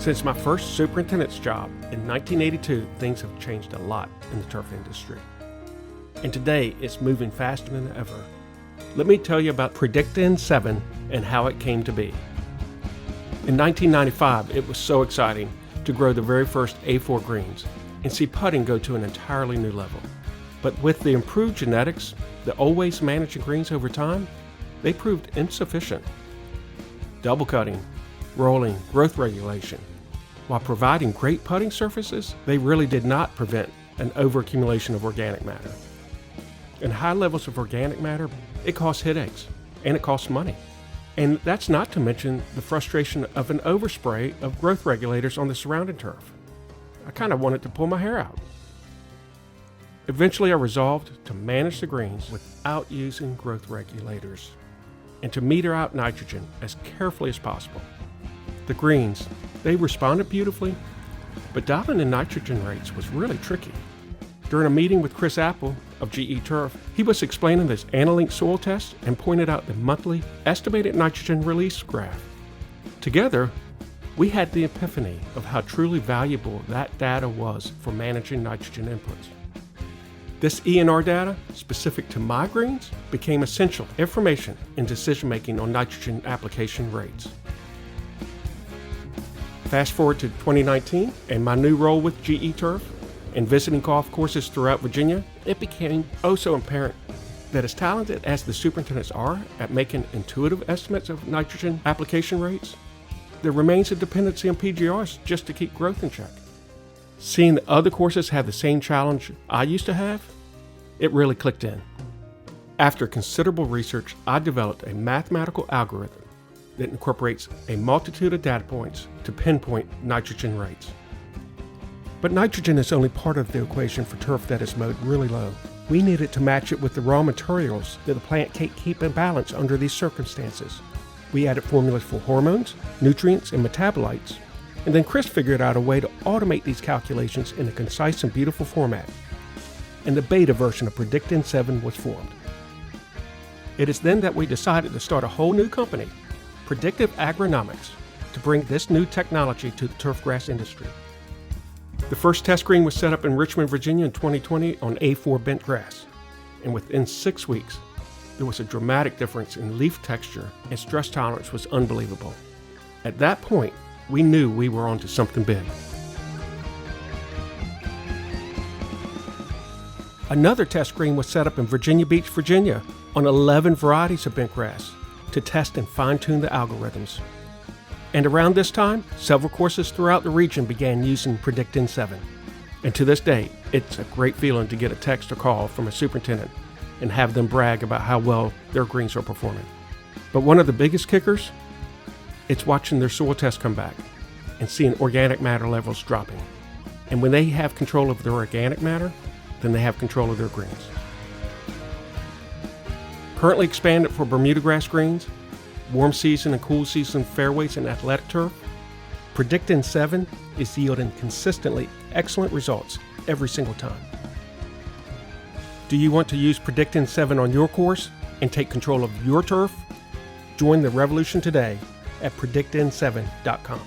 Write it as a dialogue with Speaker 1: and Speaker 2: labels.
Speaker 1: Since my first superintendent's job in 1982, things have changed a lot in the turf industry. And today, it's moving faster than ever. Let me tell you about PredictN7 and how it came to be. In 1995, it was so exciting to grow the very first A4 greens and see putting go to an entirely new level. But with the improved genetics, the old ways of managing greens over time, they proved insufficient. Double cutting, rolling, growth regulation. While providing great putting surfaces, they really did not prevent an overaccumulation of organic matter. And high levels of organic matter, it costs headaches and it costs money. And that's not to mention the frustration of an overspray of growth regulators on the surrounding turf. I kind of wanted to pull my hair out. Eventually, I resolved to manage the greens without using growth regulators and to meter out nitrogen as carefully as possible. The greens, they responded beautifully, but dialing in nitrogen rates was really tricky. During a meeting with Chris Apple of GE Turf, he was explaining this Analink soil test and pointed out the monthly estimated nitrogen release graph. Together, we had the epiphany of how truly valuable that data was for managing nitrogen inputs. This ENR data, specific to my greens, became essential information in decision-making on nitrogen application rates. Fast forward to 2019 and my new role with GE Turf and visiting golf courses throughout Virginia, it became oh so apparent that as talented as the superintendents are at making intuitive estimates of nitrogen application rates, there remains a dependency on PGRs just to keep growth in check. Seeing that other courses have the same challenge I used to have, it really clicked in. After considerable research, I developed a mathematical algorithm that incorporates a multitude of data points to pinpoint nitrogen rates. But nitrogen is only part of the equation for turf that is mowed really low. We needed to match it with the raw materials that the plant can't keep in balance under these circumstances. We added formulas for hormones, nutrients, and metabolites, and then Chris figured out a way to automate these calculations in a concise and beautiful format. And the beta version of PredictN7 was formed. It is then that we decided to start a whole new company, Predictive Agronomics, to bring this new technology to the turfgrass industry. The first test green was set up in Richmond, Virginia in 2020 on A4 bent grass, and within 6 weeks, there was a dramatic difference in leaf texture and stress tolerance was unbelievable. At that point, we knew we were onto something big. Another test green was set up in Virginia Beach, Virginia on 11 varieties of bent grass to test and fine-tune the algorithms. And around this time, several courses throughout the region began using PredictN7. And to this day, it's a great feeling to get a text or call from a superintendent and have them brag about how well their greens are performing. But one of the biggest kickers, it's watching their soil tests come back and seeing organic matter levels dropping. And when they have control of their organic matter, then they have control of their greens. Currently expanded for Bermuda grass greens, warm season and cool season fairways and athletic turf, PredictN7 is yielding consistently excellent results every single time. Do you want to use PredictN7 on your course and take control of your turf? Join the revolution today at PredictN7.com.